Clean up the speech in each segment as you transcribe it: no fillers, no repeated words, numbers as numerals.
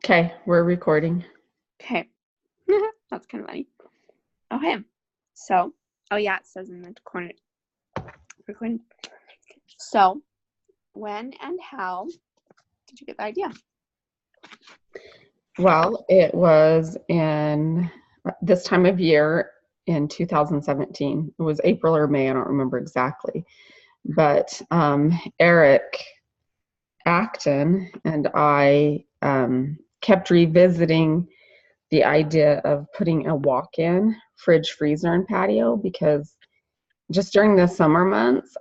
Okay, we're recording. Okay. That's kind of funny. Okay. So, oh yeah, it says in the corner recording. So, when and how did you get the idea? Well, it was in this time of year in 2017. It was April or May, I don't remember exactly. But Eric Acton and I kept revisiting the idea of putting a walk-in fridge, freezer, and patio because just during the summer months,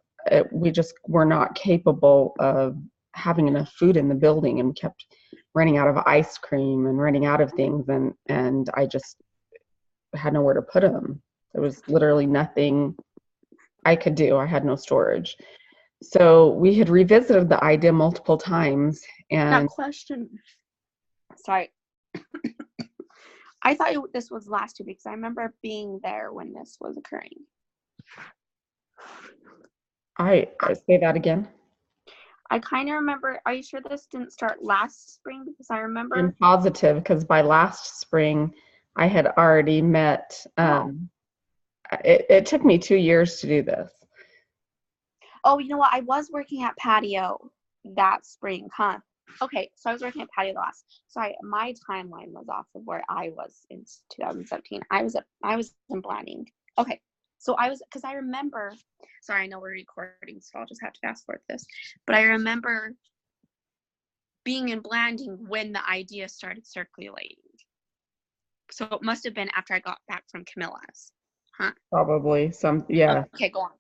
we just were not capable of having enough food in the building, and we kept running out of ice cream and running out of things, and I just had nowhere to put them. There was literally nothing I could do. I had no storage. So we had revisited the idea multiple times. And that question. Sorry. I thought this was last 2 weeks. I remember being there when this was occurring. I say that again. I kind of remember. Are you sure this didn't start last spring? Because I remember. I'm positive because by last spring, I had already met. It took me 2 years to do this. Oh, you know what? I was working at Patio that spring, huh? Okay, so I was working at Patio last. Sorry, my timeline was off of where I was in 2017. I was in Blanding. Okay, so because I remember. Sorry, I know we're recording, so I'll just have to fast forward this. But I remember being in Blanding when the idea started circulating. So it must have been after I got back from Camilla's, huh? Probably some, yeah. Okay, go on.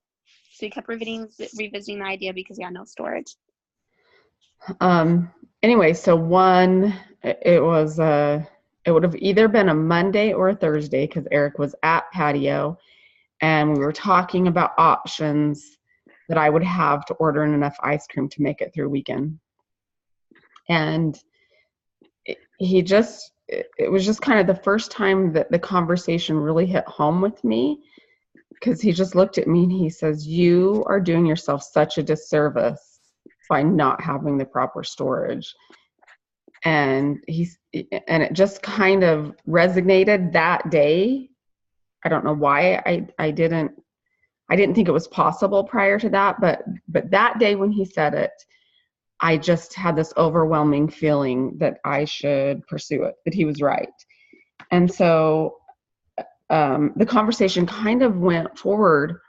So you kept revisiting the idea because you had no storage. Anyway, so it would have either been a Monday or a Thursday because Eric was at Patio, and we were talking about options that I would have to order enough ice cream to make it through weekend. And it was just kind of the first time that the conversation really hit home with me, because he just looked at me and he says, "You are doing yourself such a disservice by not having the proper storage." And it just kind of resonated that day. I don't know why I didn't think it was possible prior to that, but that day when he said it, I just had this overwhelming feeling that I should pursue it, that he was right. And so the conversation kind of went forward,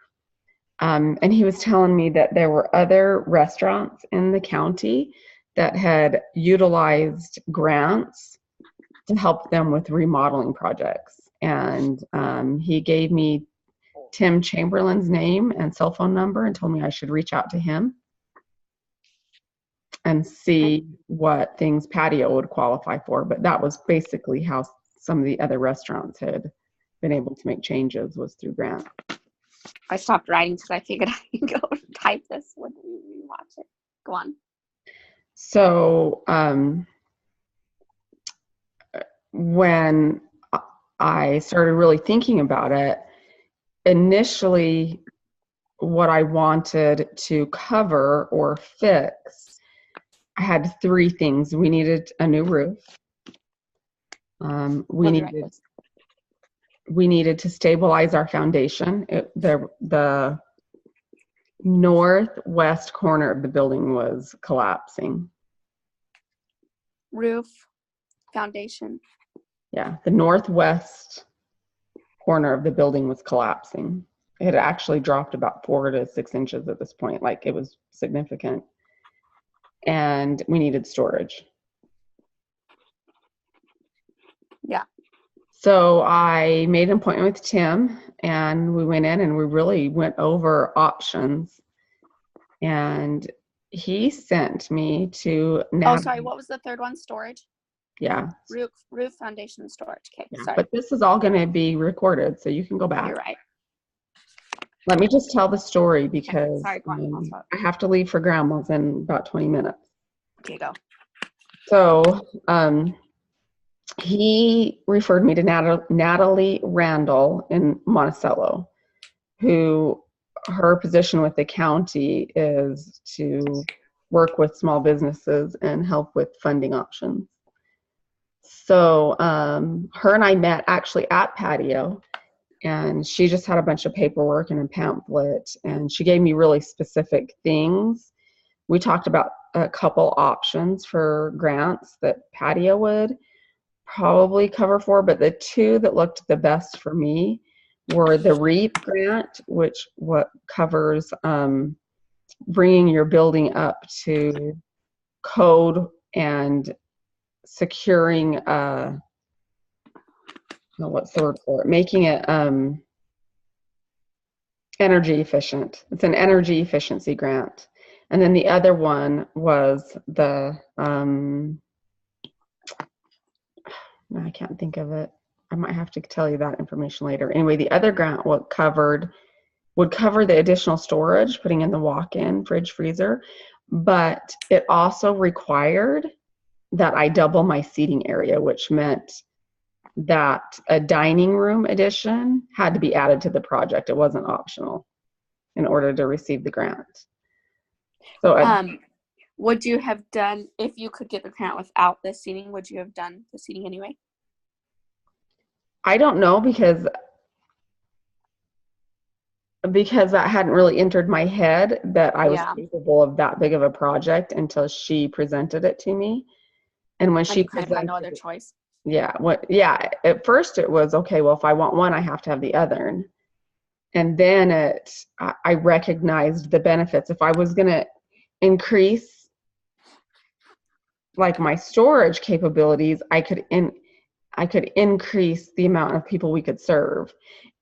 and he was telling me that there were other restaurants in the county that had utilized grants to help them with remodeling projects. And he gave me Tim Chamberlain's name and cell phone number and told me I should reach out to him and see what things Patio would qualify for. But that was basically how some of the other restaurants had been able to make changes, was through grant. I stopped writing because I figured I could go type this when we watch it. Go on. So when I started really thinking about it, initially what I wanted to cover or fix, I had 3 things. We needed a new roof. We needed to stabilize our foundation. The northwest corner of the building was collapsing. Roof, foundation. Yeah, the northwest corner of the building was collapsing. It had actually dropped about 4 to 6 inches at this point. Like, it was significant. And we needed storage. Yeah. So I made an appointment with Tim, and we went in and we really went over options. And he sent me to Oh, sorry. What was the third one? Storage? Yeah. Roof, foundation, storage. Okay, yeah, sorry. But this is all going to be recorded, so you can go back. You're right. Let me just tell the story because sorry, go on. I have to leave for Grandma's in about 20 minutes. Okay, go. So he referred me to Natalie Randall in Monticello, who her position with the county is to work with small businesses and help with funding options. So her and I met actually at Patio, and she just had a bunch of paperwork and a pamphlet, and she gave me really specific things. We talked about a couple options for grants that Patio would probably cover for, but the two that looked the best for me were the REAP grant, which what covers bringing your building up to code and securing what's the word for it, making it energy efficient. It's an energy efficiency grant. And then the other one was the I can't think of it. I might have to tell you that information later. Anyway, the other grant would cover the additional storage, putting in the walk-in fridge freezer, but it also required that I double my seating area, which meant that a dining room addition had to be added to the project. It wasn't optional in order to receive the grant. So would you have done, if you could get the grant without the seating, would you have done the seating anyway? I don't know, because that hadn't really entered my head that I was capable of that big of a project until she presented it to me. And when she presented, had no other choice. At first it was, okay, well, if I want one, I have to have the other. And then I recognized the benefits. If I was going to increase like my storage capabilities, I could increase the amount of people we could serve.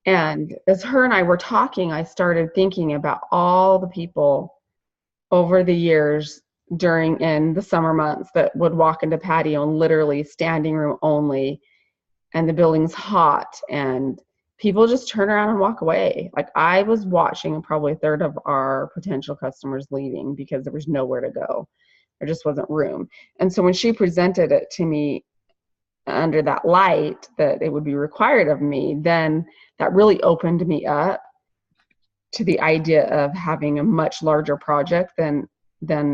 And as her and I were talking, I started thinking about all the people over the years in the summer months that would walk into Patio and literally standing room only, and the building's hot, and people just turn around and walk away. Like, I was watching probably a third of our potential customers leaving because there was nowhere to go. There just wasn't room. And so when she presented it to me under that light, that it would be required of me, then that really opened me up to the idea of having a much larger project than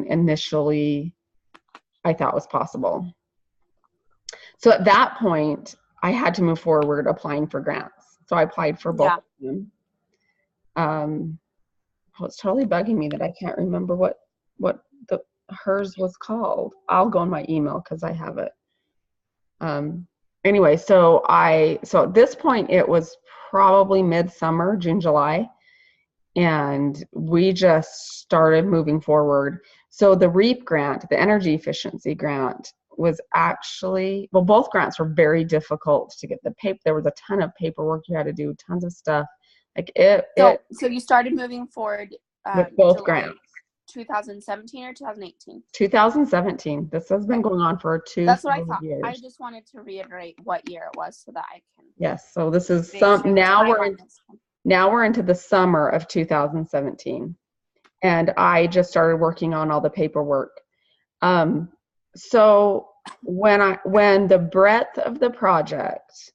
initially I thought was possible. So at that point, I had to move forward applying for grants. So I applied for both of them. It's totally bugging me that I can't remember what hers was called. I'll go in my email because I have it. Anyway, so at this point it was probably midsummer, June, July, and we just started moving forward. So the REAP grant, the energy efficiency grant, was actually, well, both grants were very difficult to get the paper. There was a ton of paperwork you had to do, tons of stuff. So you started moving forward with both grants. 2017 or 2018? 2017. This has been going on for 2 years. That's what I thought. I just wanted to reiterate what year it was so that I can. Yes. So this is now we're into the summer of 2017, and I just started working on all the paperwork. So when the breadth of the project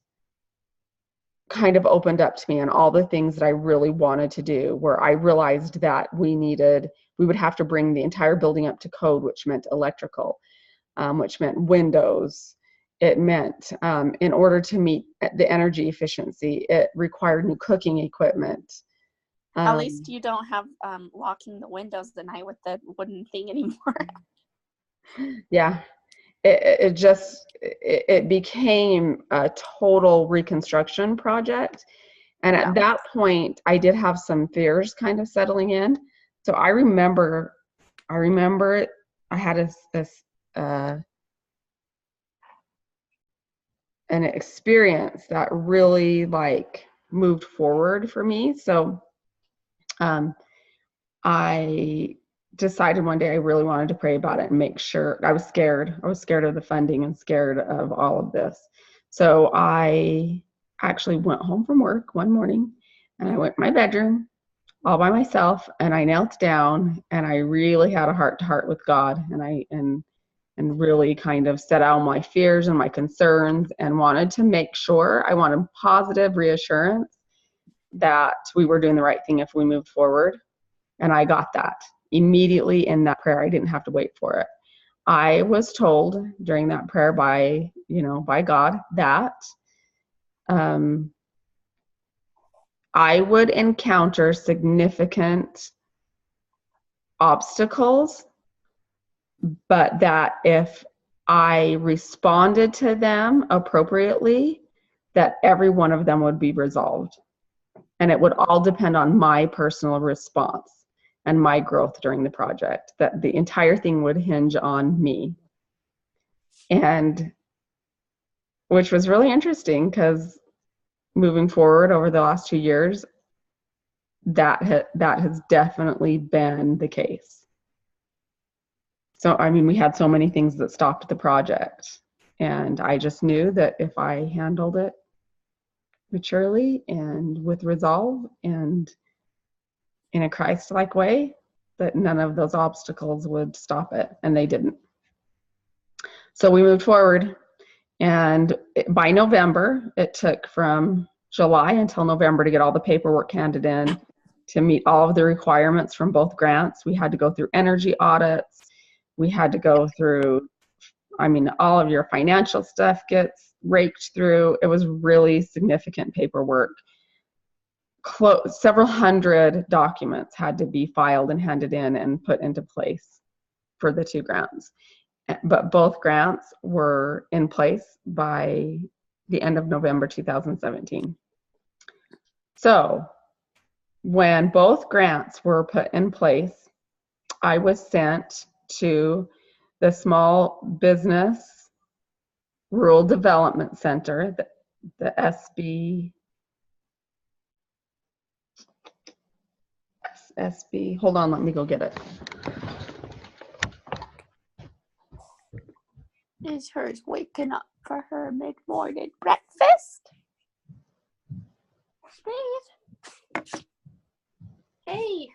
kind of opened up to me and all the things that I really wanted to do, where I realized that we would have to bring the entire building up to code, which meant electrical, which meant windows. It meant in order to meet the energy efficiency, it required new cooking equipment. At least you don't have locking the windows at night with the wooden thing anymore. Yeah. It became a total reconstruction project. And at that point, I did have some fears kind of settling in. So I remember it. I had an experience that really moved forward for me. So I decided one day I really wanted to pray about it and make sure. I was scared. I was scared of the funding and scared of all of this. So I actually went home from work one morning and I went in my bedroom all by myself and I knelt down and I really had a heart-to-heart with God, and really kind of set out my fears and my concerns and wanted to make sure. I wanted positive reassurance that we were doing the right thing if we moved forward. And I got that. immediately in that prayer. I didn't have to wait for it. I was told during that prayer by God that I would encounter significant obstacles, but that if I responded to them appropriately, that every one of them would be resolved. And it would all depend on my personal response and my growth during the project, that the entire thing would hinge on me. And which was really interesting, because moving forward over the last 2 years, that has definitely been the case. So, I mean, we had so many things that stopped the project, and I just knew that if I handled it maturely and with resolve and in a Christ-like way, that none of those obstacles would stop it, and they didn't. So we moved forward, and by November, it took from July until November to get all the paperwork handed in to meet all of the requirements from both grants. We had to go through energy audits. We had to go through, I mean, all of your financial stuff gets raked through. It was really significant paperwork. Several hundred documents had to be filed and handed in and put into place for the 2 grants. But both grants were in place by the end of November 2017. So when both grants were put in place, I was sent to the Small Business Rural Development Center, the SB, hold on, let me go get it. Is hers waking up for her mid-morning breakfast? Please. Hey.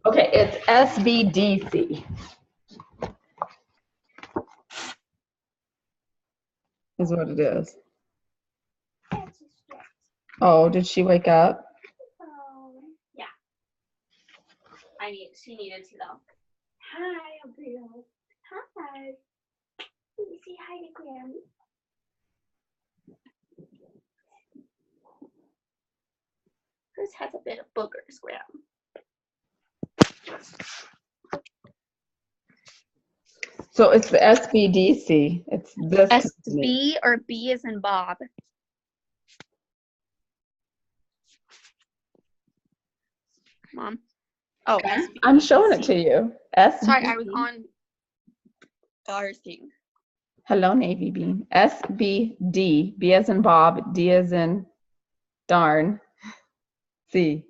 Okay, it's SBDC. Is what it is. Oh, did she wake up? Yeah. She needed to though. Hi, Abril. Hi. Let me say hi to Grammy. Hers has a bit of boogers, Graham. So it's the SBDC. It's this SB or B as in Bob? Mom. Oh, SBDC. I'm showing it to you. Sorry, I was on our thing. Hello, Navy Bean. SBD. B as in Bob. D as in darn. C.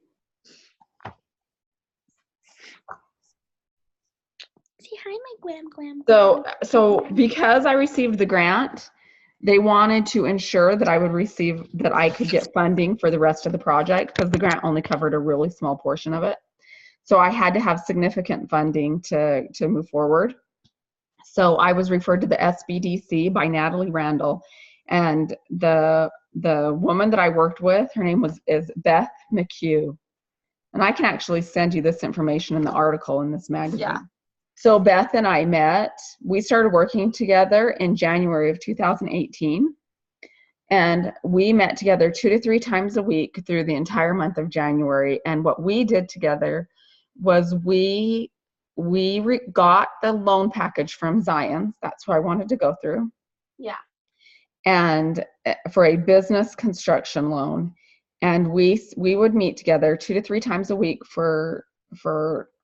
Say hi, my Glam. So because I received the grant, they wanted to ensure that I could get funding for the rest of the project, because the grant only covered a really small portion of it. So I had to have significant funding to move forward. So I was referred to the SBDC by Natalie Randall, and the woman that I worked with, her name is Beth McHugh, and I can actually send you this information in the article in this magazine. Yeah. So Beth and I met. We started working together in January of 2018, and we met together 2 to 3 times a week through the entire month of January. And what we did together was we got the loan package from Zions. That's who I wanted to go through. Yeah. And for a business construction loan. And we would meet together 2 to 3 times a week for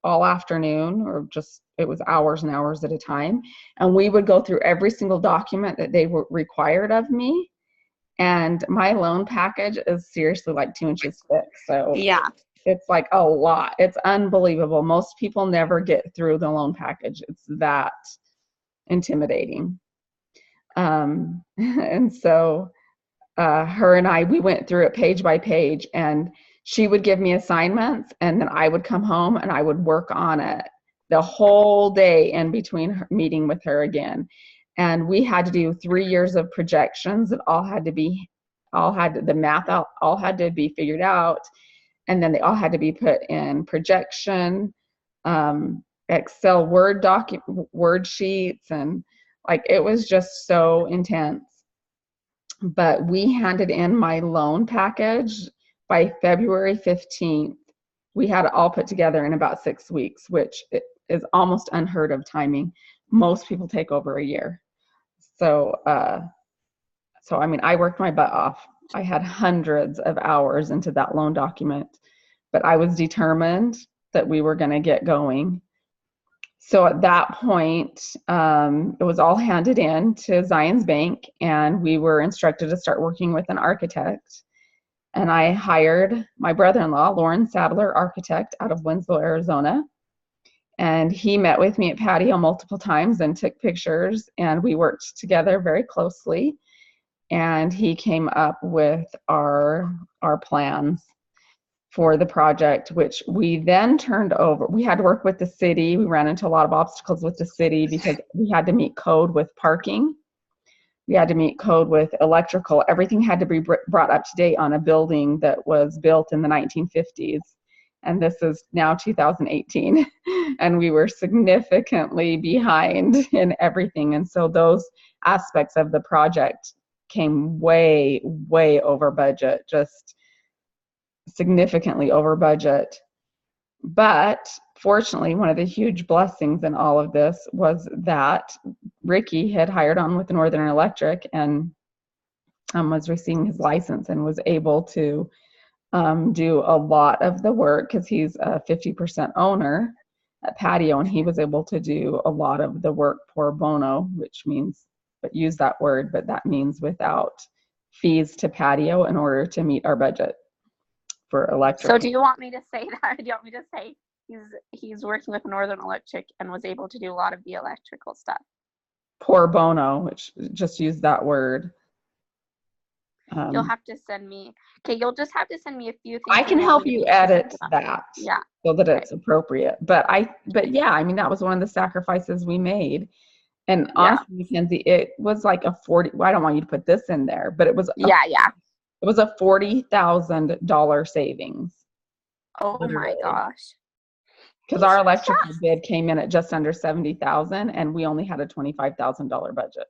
all afternoon, or just, it was hours and hours at a time. And we would go through every single document that they were required of me. And my loan package is seriously like 2 inches thick. So yeah, it's like a lot. It's unbelievable. Most people never get through the loan package. It's that intimidating. And so her and we went through it page by page, and she would give me assignments, and then I would come home and I would work on it the whole day in between meeting with her again. And we had to do 3 years of projections that all had to be the math all had to be figured out, and then they all had to be put in projection, Excel Word sheets, and like it was just so intense. But we handed in my loan package by February 15th. We had it all put together in about 6 weeks, which is almost unheard of timing. Most people take over a year. So, I mean, I worked my butt off. I had hundreds of hours into that loan document, but I was determined that we were going to get going. So at that point, it was all handed in to Zions Bank, and we were instructed to start working with an architect. And I hired my brother-in-law, Lauren Sadler, architect out of Winslow, Arizona. And he met with me at Patio multiple times and took pictures, and we worked together very closely. And he came up with our plans for the project, which we then turned over. We had to work with the city. We ran into a lot of obstacles with the city because we had to meet code with parking. We had to meet code with electrical. Everything had to be brought up to date on a building that was built in the 1950s. And this is now 2018. And we were significantly behind in everything. And so those aspects of the project came way, way over budget, just significantly over budget. But fortunately, one of the huge blessings in all of this was that Ricky had hired on with Northern Electric and was receiving his license and was able to do a lot of the work because he's a 50% owner at Patio, and he was able to do a lot of the work pro bono, which means, but use that word, but that means without fees to Patio in order to meet our budget for electric. So do you want me to say that? Do you want me to say he's working with Northern Electric and was able to do a lot of the electrical stuff? Pro bono, which just use that word. You'll have to send me. Okay, you'll just have to send me a few things. I can help you edit that, yeah, so that it's appropriate. But yeah, I mean, that was one of the sacrifices we made. And honestly, Mackenzie, it was like a 40. Well, I don't want you to put this in there, but it was it was a $40,000 savings. Oh literally. My gosh! Because our electrical bid came in at just under $70,000, and we only had a $25,000 budget.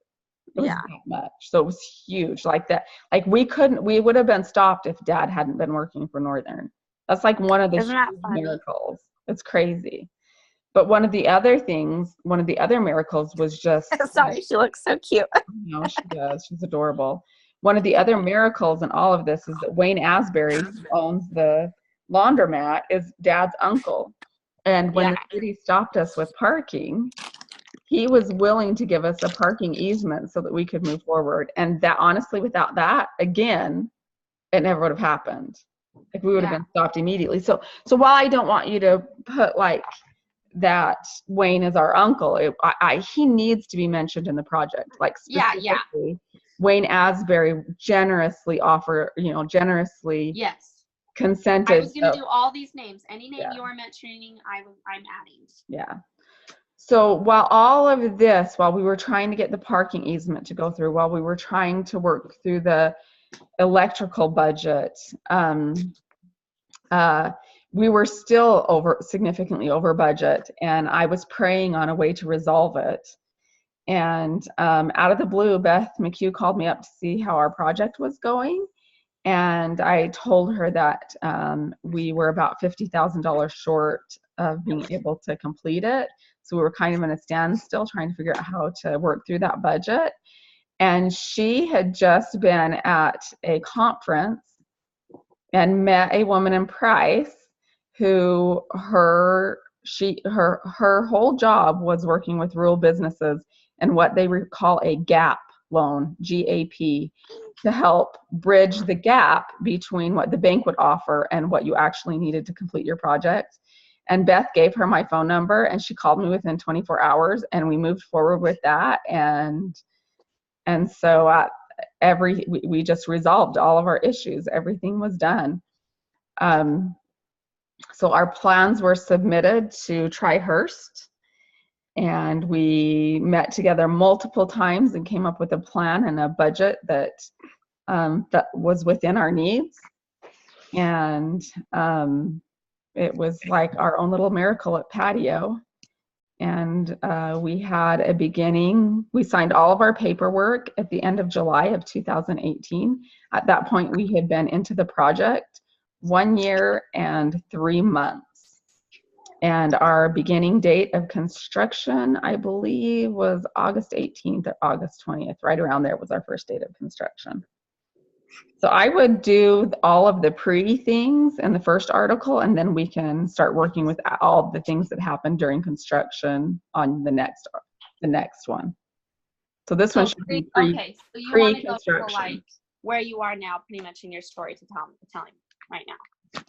It was that much. So it was huge. Like that. Like we would have been stopped if Dad hadn't been working for Northern. That's like one of the huge miracles. It's crazy. But one of the other miracles was just. Sorry, she looks so cute. No, she does. She's adorable. One of the other miracles in all of this is that Wayne Asbury, who owns the laundromat, is Dad's uncle. And when the city stopped us with parking, he was willing to give us a parking easement so that we could move forward. And that, honestly, without that, again, it never would have happened. Like we would have been stopped immediately. So while I don't want you to put like that Wayne is our uncle, he needs to be mentioned in the project. Like specifically, Wayne Asbury generously consented. I was going to do all these names. Any name you are mentioning, I'm adding. Yeah. So while we were trying to get the parking easement to go through, while we were trying to work through the electrical budget, we were still significantly over budget, and I was praying on a way to resolve it. And out of the blue, Beth McHugh called me up to see how our project was going. And I told her that we were about $50,000 short of being able to complete it. So we were kind of in a standstill trying to figure out how to work through that budget. And she had just been at a conference and met a woman in Price who her whole job was working with rural businesses and what they call a GAP loan, GAP, to help bridge the gap between what the bank would offer and what you actually needed to complete your project. And Beth gave her my phone number, and she called me within 24 hours, and we moved forward with that. And so we just resolved all of our issues. Everything was done. So our plans were submitted to TriHurst, and we met together multiple times and came up with a plan and a budget that that was within our needs. And it was like our own little miracle at Patio. And we had a beginning. We signed all of our paperwork at the end of July of 2018. At that point, we had been into the project 1 year and 3 months. And our beginning date of construction, I believe, was August 18th or August 20th. Right around there was our first date of construction. So I would do all of the pre things in the first article, and then we can start working with all the things that happened during construction on the next one. So this one should be okay, so you want to go to pre-construction. like where you are now, pretty much in your story to telling right now.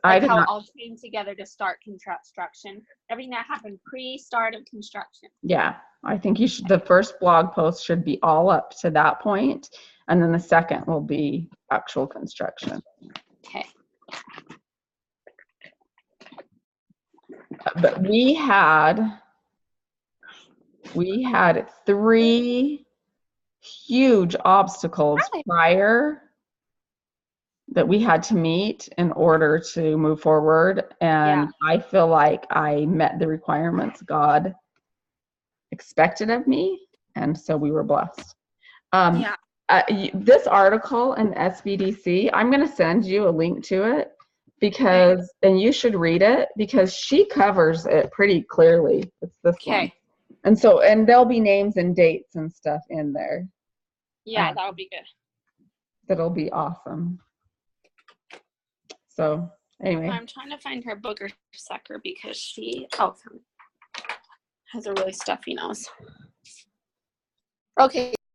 I Like did how it not, all came together to start construction. Everything that happened pre-start of construction. yeah, I think you should. The first blog post should be all up to that point, and then the second will be actual construction. Okay. But we had 3 huge obstacles prior that we had to meet in order to move forward. And I feel like I met the requirements God expected of me. And so we were blessed. This article in SBDC, I'm going to send you a link to it because, and you should read it because she covers it pretty clearly. It's this one. And so, and there'll be names and dates and stuff in there. Yeah, that'll be good. That'll be awesome. So anyway. I'm trying to find her booger sucker because she has a really stuffy nose. Okay,